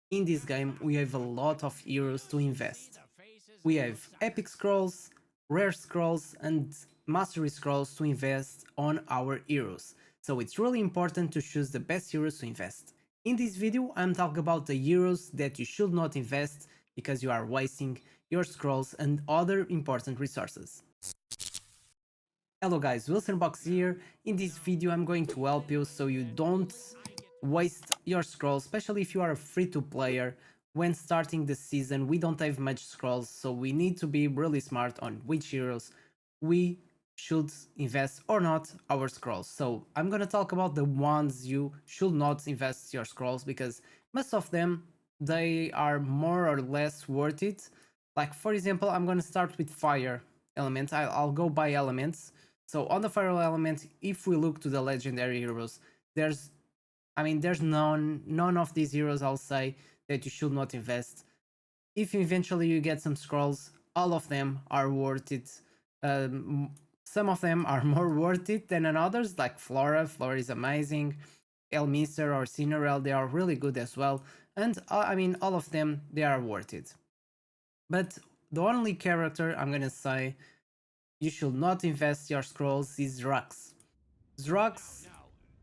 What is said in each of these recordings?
In this game, we have a lot of heroes to invest. We have epic scrolls, rare scrolls, and mastery scrolls to invest on our heroes. So it's really important to choose the best heroes to invest. In this video, I'm talking about the heroes that you should not invest because you are wasting your scrolls and other important resources. Hello guys, Wilsonbox here. In this video I'm going to help you so you don't waste your scrolls, especially if you are a free-to player. When starting the season we don't have much scrolls, so we need to be really smart on which heroes we should invest or not our scrolls. So I'm gonna talk about the ones you should not invest your scrolls because most of them they are more or less worth it. Like for example, I'm gonna start with fire elements. I'll go by elements. So on the fire element, if we look to the legendary heroes, there's there's none of these heroes I'll say that you should not invest. If eventually you get some scrolls, all of them are worth it. Some of them are more worth it than others, like Flora. Flora is amazing. Elmister or Cinerel, they are really good as well. And all of them, they are worth it. But the only character I'm gonna say you should not invest your scrolls is Zrax. Zrax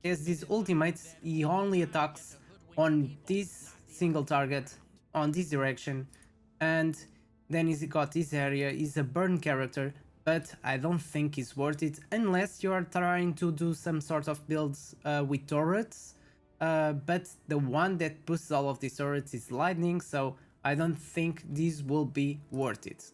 has this ultimate, he only attacks on this single target, on this direction, and then he's got this area, he's a burn character, but I don't think it's worth it unless you are trying to do some sort of builds with turrets, but the one that boosts all of these turrets is lightning, so I don't think this will be worth it.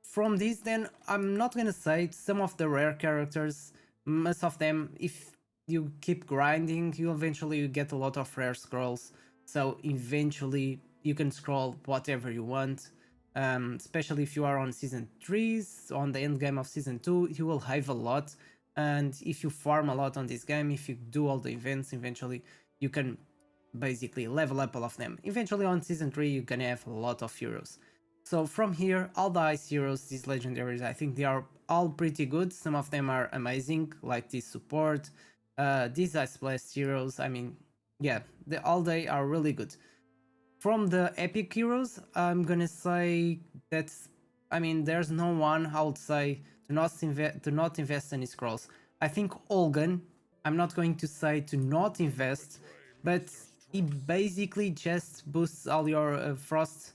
From this then, I'm not gonna say some of the rare characters, most of them, if you keep grinding, you eventually get a lot of rare scrolls, so eventually you can scroll whatever you want, especially if you are on season 3, on the end game of season 2, you will have a lot, and if you farm a lot on this game, if you do all the events, eventually you can basically level up all of them. Eventually on season 3 you can have a lot of heroes. So from here, all the ice heroes, these legendaries, I think they are all pretty good. Some of them are amazing, like this support, these ice blast heroes. Yeah, all they are really good. From the epic heroes, I'm gonna say that there's no one I would say do not invest any scrolls. I think Olgan, I'm not going to say to not invest, but he basically just boosts all your frost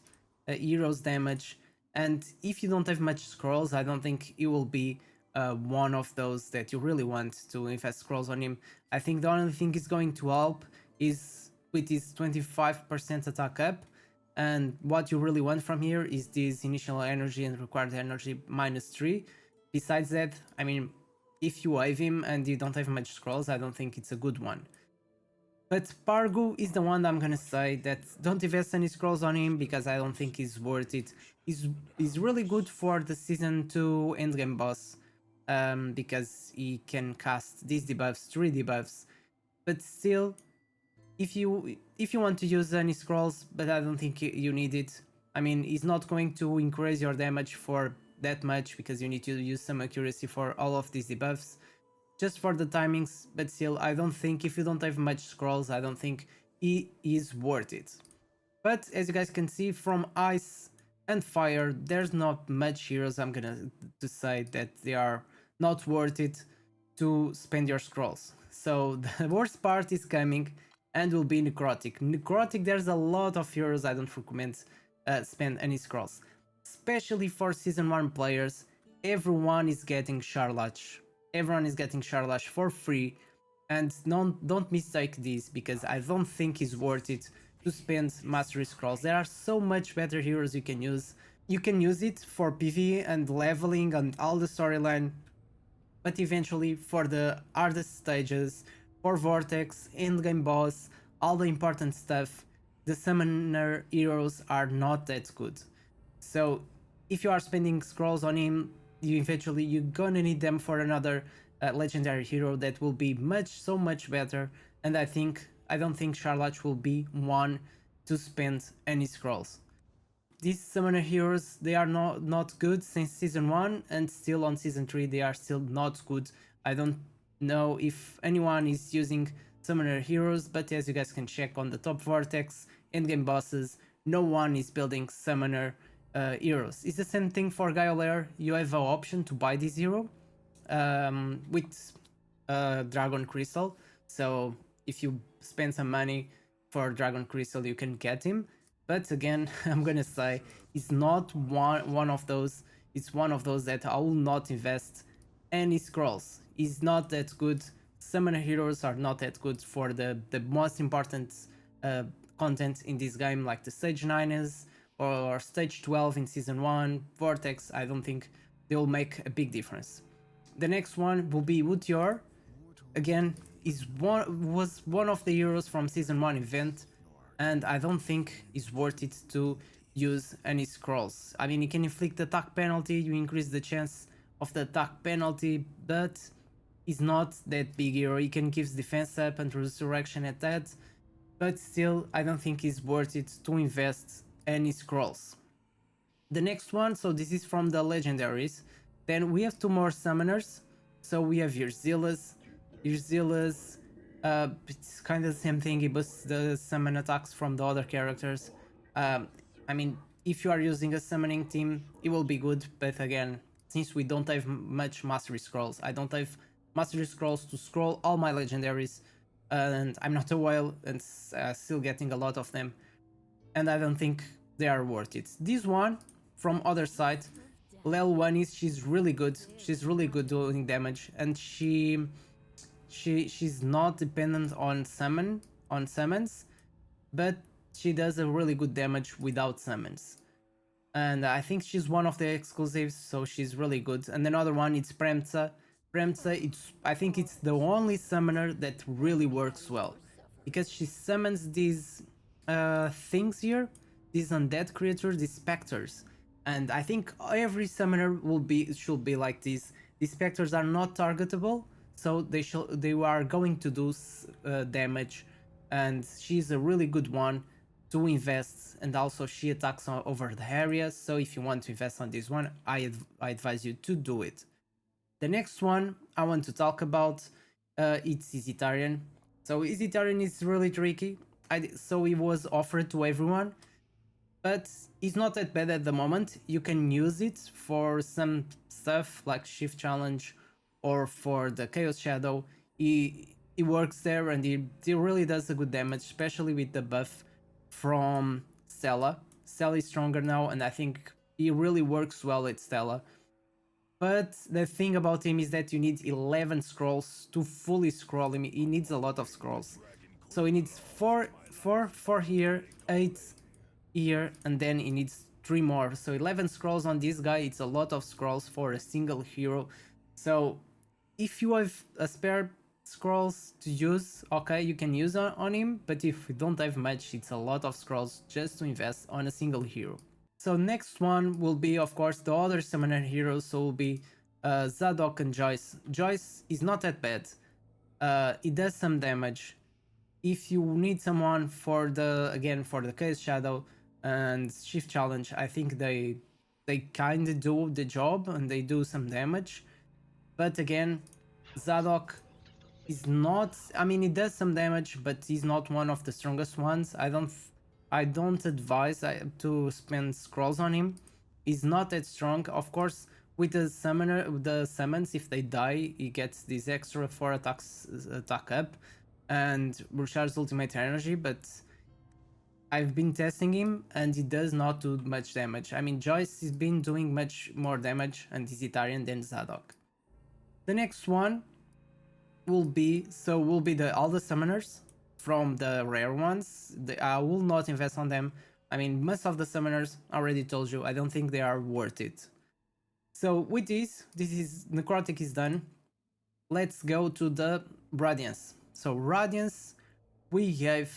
heroes damage, and if you don't have much scrolls, I don't think it will be one of those that you really want to invest scrolls on him. I think the only thing is going to help is with his 25% attack up, and what you really want from here is this initial energy and required energy -3. Besides that, if you have him and you don't have much scrolls, I don't think it's a good one. But Pargu is the one I'm gonna say that don't invest any scrolls on him because I don't think he's worth it. He's really good for the season 2 endgame boss, because he can cast these debuffs, 3 debuffs. But still, if you want to use any scrolls, but I don't think you need it. He's not going to increase your damage for that much because you need to use some accuracy for all of these debuffs just for the timings, but still, I don't think if you don't have much scrolls, I don't think he is worth it. But as you guys can see, from ice and fire, there's not much heroes I'm gonna to say that they are not worth it to spend your scrolls. So the worst part is coming and will be Necrotic. Necrotic, there's a lot of heroes I don't recommend spend any scrolls. Especially for Season 1 players, everyone is getting Charlach. Everyone is getting Charlach for free, and don't mistake this because I don't think it's worth it to spend mastery scrolls. There are so much better heroes you can use. You can use it for PvE and leveling and all the storyline, but eventually for the hardest stages, for Vortex, endgame boss, all the important stuff, the summoner heroes are not that good. So if you are spending scrolls on him, you're gonna need them for another legendary hero that will be so much better. And I don't think Charlach will be one to spend any scrolls. These summoner heroes, they are not good since season 1, and still on season 3 they are still not good. I don't know if anyone is using summoner heroes, but as you guys can check on the top Vortex, endgame bosses, no one is building summoner heroes. It's the same thing for Gaolair. You have an option to buy this hero with Dragon Crystal. So if you spend some money for Dragon Crystal, you can get him. But again, I'm gonna say it's not one of those. It's one of those that I will not invest any scrolls. It's not that good. Summoner heroes are not that good for the most important uh, content in this game, like the stage 9s or stage 12 in season 1. Vortex, I don't think they will make a big difference. The next one will be Woodyor. Again, was one of the heroes from season 1 event, and I don't think it's worth it to use any scrolls. I mean, you can inflict attack penalty, you increase the chance of the attack penalty, but it's not that big hero. He can give defense up and resurrection at that, but still, I don't think it's worth it to invest any scrolls. The next one, so this is from the legendaries. Then we have two more summoners. So we have Urzilas. Urzilas, it's kind of the same thing. He boosts the summon attacks from the other characters. I mean, if you are using a summoning team, it will be good. But again, since we don't have much mastery scrolls, I don't have mastery scrolls to scroll all my legendaries, and I'm not a whale and still getting a lot of them, and I don't think they are worth it. This one, from other side, Lel One is she's really good. She's really good doing damage, and she's not dependent on summons, but she does a really good damage without summons. And I think she's one of the exclusives, so she's really good. And another one is Premtsa. Premtsa, I think it's the only summoner that really works well, because she summons these things here, these undead creatures, these specters, and I think every summoner should be like this. These specters are not targetable, so they are going to do damage, and she's a really good one to invest, and also she attacks over the areas. So if you want to invest on this one, I advise you to do it. The next one I want to talk about, it's Izitarian. So Izitarian is really tricky. So it was offered to everyone, but it's not that bad at the moment. You can use it for some stuff like Shift Challenge or for the Chaos Shadow. It works there, and it really does a good damage, especially with the buff from Stella. Stella is stronger now, and I think he really works well at Stella. But the thing about him is that you need 11 scrolls to fully scroll him. He needs a lot of scrolls. So he needs 4 here, 8 here, and then he needs 3 more. So 11 scrolls on this guy, it's a lot of scrolls for a single hero. So if you have a spare scrolls to use, okay, you can use on him, but if you don't have much, it's a lot of scrolls just to invest on a single hero. So next one will be, of course, the other summoner heroes. So will be Zadok and Joyce. Joyce is not that bad. It does some damage. If you need someone for the Chaos Shadow and Shift Challenge, I think they kind of do the job and they do some damage. But again, Zadok is not. I mean, it does some damage, but he's not one of the strongest ones. I don't advise to spend scrolls on him. He's not that strong. Of course, with the summons, if they die, he gets this extra 4 attack up and recharges ultimate energy, but I've been testing him and he does not do much damage. I mean, Joyce has been doing much more damage and is Itarian than Zadok. The next one will be all the summoners from the rare ones. I will not invest on them. I mean, most of the summoners, I already told you, I don't think they are worth it. So with this is Necrotic is done. Let's go to the Radiance. So Radiance, we have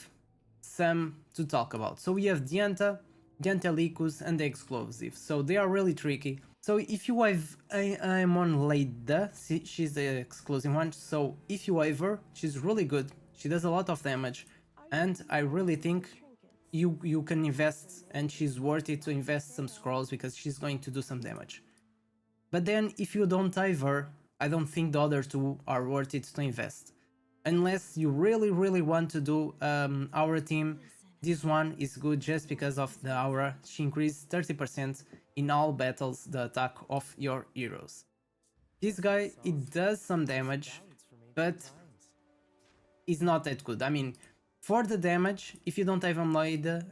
some to talk about. So we have Dianta, Licus, and the Exclusive. So they are really tricky. So if you have I'm on Leda, she's the exclusive one. So if you have her, she's really good. She does a lot of damage, and I really think you can invest, and she's worth it to invest some scrolls because she's going to do some damage. But then if you don't have her, I don't think the other two are worth it to invest, unless you really want to do our team This one is good just because of the aura. She increased 30% in all battles the attack of your heroes. This guy, it does some damage, but is not that good. I mean, for the damage, if you don't have a Monlada,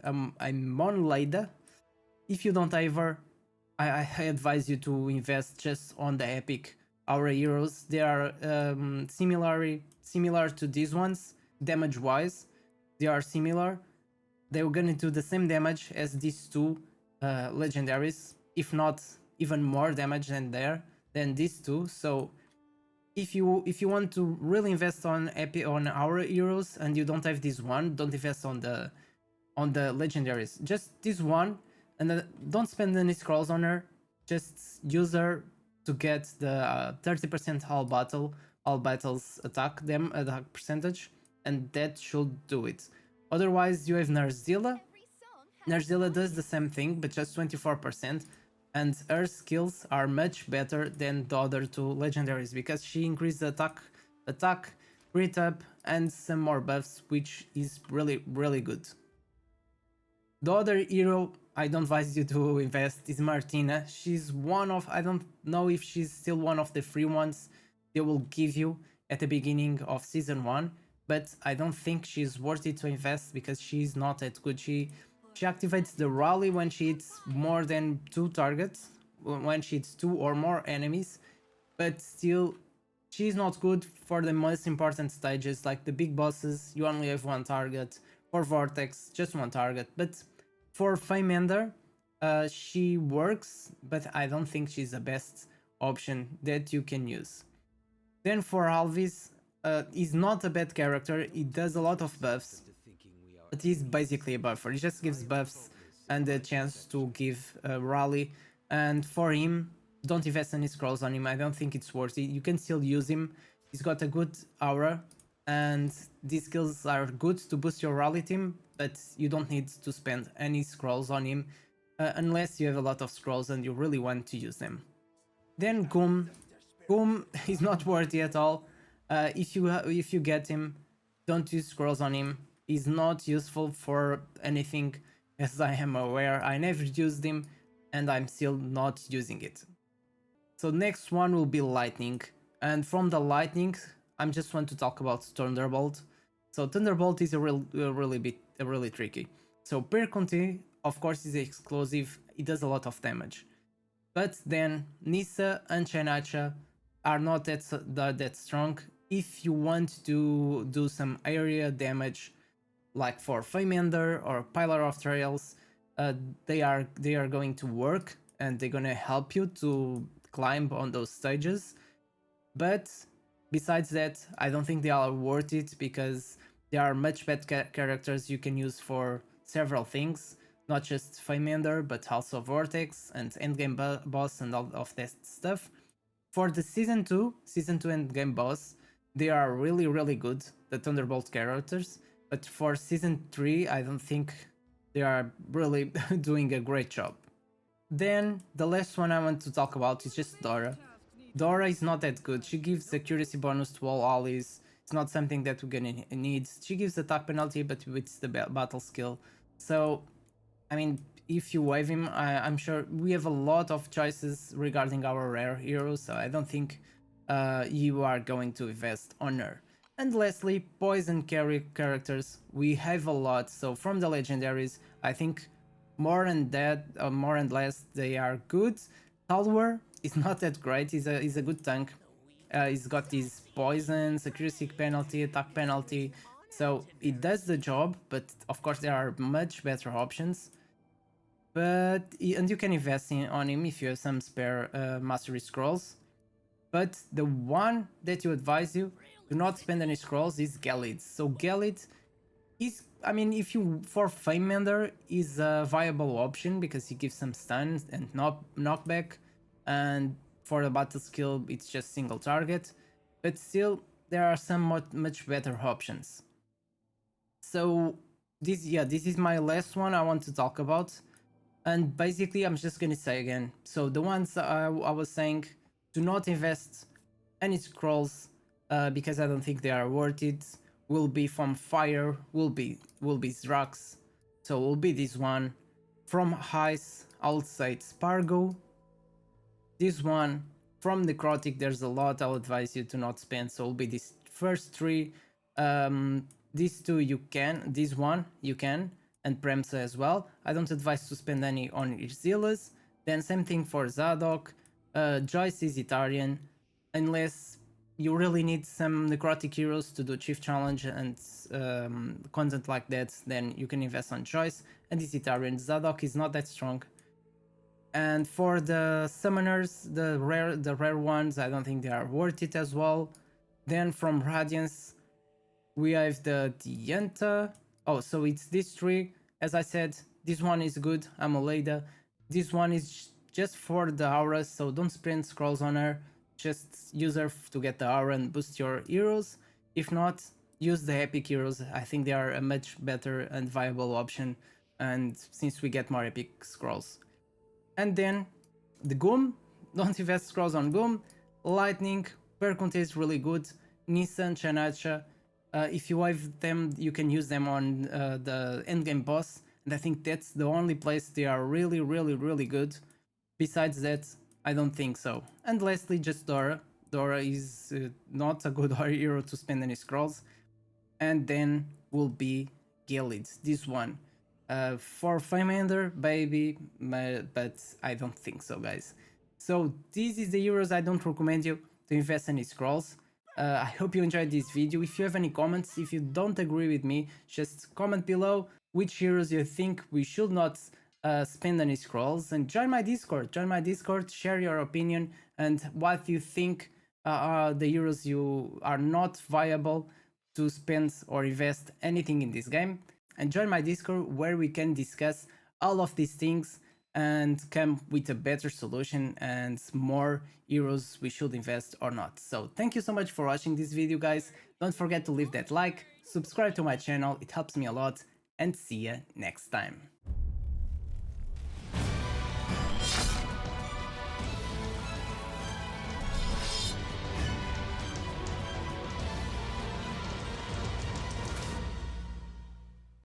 if you don't have her, I advise you to invest just on the epic aura heroes. They are similar to these ones, damage wise. They are similar. They're gonna do the same damage as these two legendaries, if not even more damage than these two. So if you want to really invest on our heroes and you don't have this one, don't invest on the legendaries. Just this one, and don't spend any scrolls on her. Just use her to get the 30% all battles attack percentage, and that should do it. Otherwise, you have Narzilla. Narzilla does the same thing, but just 24%, and her skills are much better than the other two legendaries because she increased the attack, crit up, and some more buffs, which is really good. The other hero I don't advise you to invest is Martina. She's one of, I don't know if she's still one of the free ones they will give you at the beginning of season 1, but I don't think she's worth it to invest because she's not that good. She activates the rally when she hits more than 2 targets, when she hits 2 or more enemies, but still she's not good for the most important stages like the big bosses. You only have one target. For Vortex, just one target. But for Feymander, she works, but I don't think she's the best option that you can use. Then for Alvis, he's not a bad character. He does a lot of buffs, but he's basically a buffer. He just gives buffs and a chance to give rally. And for him, don't invest any scrolls on him. I don't think it's worth it. You can still use him. He's got a good aura, and these skills are good to boost your rally team, but you don't need to spend any scrolls on him unless you have a lot of scrolls and you really want to use them. Then Goom is not worthy at all. If you get him, don't use scrolls on him. He's not useful for anything, as I am aware. I never used him, and I'm still not using it. So next one will be Lightning, and from the Lightning, I'm just want to talk about Thunderbolt. So Thunderbolt is really tricky. So Perconti, of course, is exclusive. It does a lot of damage, but then Nissa and Shanacha are not that strong. If you want to do some area damage, like for Feymander or Pillar of Trails, they are going to work and they're gonna help you to climb on those stages. But besides that, I don't think they are worth it because they are much better characters you can use for several things, not just Feymander, but also Vortex and endgame boss and all of that stuff. For the season 2 endgame boss, they are really good, the Thunderbolt characters, but for season 3, I don't think they are really doing a great job. Then the last one I want to talk about is just Dora. Dora is not that good. She gives accuracy bonus to all allies. It's not something that we're gonna need. She gives attack penalty, but it's the battle skill. So, I mean, if you wave him, I'm sure we have a lot of choices regarding our rare heroes, so I don't think you are going to invest on her. And lastly, poison carry characters. We have a lot, so from the legendaries, I think more and less, they are good. Talwar is not that great. He's a good tank. He's got these poisons, accuracy penalty, attack penalty, so it does the job. But of course, there are much better options. And you can invest on him if you have some spare mastery scrolls. But the one that you advise you do not spend any scrolls is Gelid. So Gelid is, I mean, if you for Feymander is a viable option because he gives some stun and knockback, and for the battle skill it's just single target. But still, there are some much better options. So this is my last one I want to talk about. And basically, I'm just gonna say again. So the ones I was saying, do not invest any scrolls because I don't think they are worth it. Will be from Fire, will be Zrax, So it will be this one. From Heist, I'll say Spargo. This one, from Necrotic, there's a lot I'll advise you to not spend, so it'll be these first three. These two you can, this one you can, and Premsa as well. I don't advise to spend any on Irzilas. Then same thing for Zadok. Joyce is Itarian, unless you really need some Necrotic heroes to do Chief Challenge and content like that, then you can invest on Joyce. And this Itarian Zadok is not that strong. And for the summoners, the rare ones, I don't think they are worth it as well. Then from Radiance, we have the Dienta. Oh, so it's these three. As I said, this one is good, Amoleda. This one is just for the auras, so don't spend scrolls on her. Just use her to get the aura and boost your heroes. If not, use the epic heroes. I think they are a much better and viable option, and since we get more epic scrolls. And then the Goom, don't invest scrolls on Goom. Lightning, Perkunte is really good. Nissan, Chanacha, if you have them, you can use them on the endgame boss. And I think that's the only place they are really, really, really good. Besides that, I don't think so. And lastly, just Dora. Dora is not a good hero to spend any scrolls. And then will be Gilid, this one. For Famander, baby, but I don't think so, guys. So this is the heroes I don't recommend you to invest any scrolls. I hope you enjoyed this video. If you have any comments, if you don't agree with me, just comment below which heroes you think we should not spend any scrolls, and join my Discord. Share your opinion and what you think are the heroes you are not viable to spend or invest anything in this game. And join my Discord where we can discuss all of these things and come with a better solution and more heroes we should invest or not. So thank you so much for watching this video, guys. Don't forget to leave that like, subscribe to my channel, it helps me a lot, and see ya next time.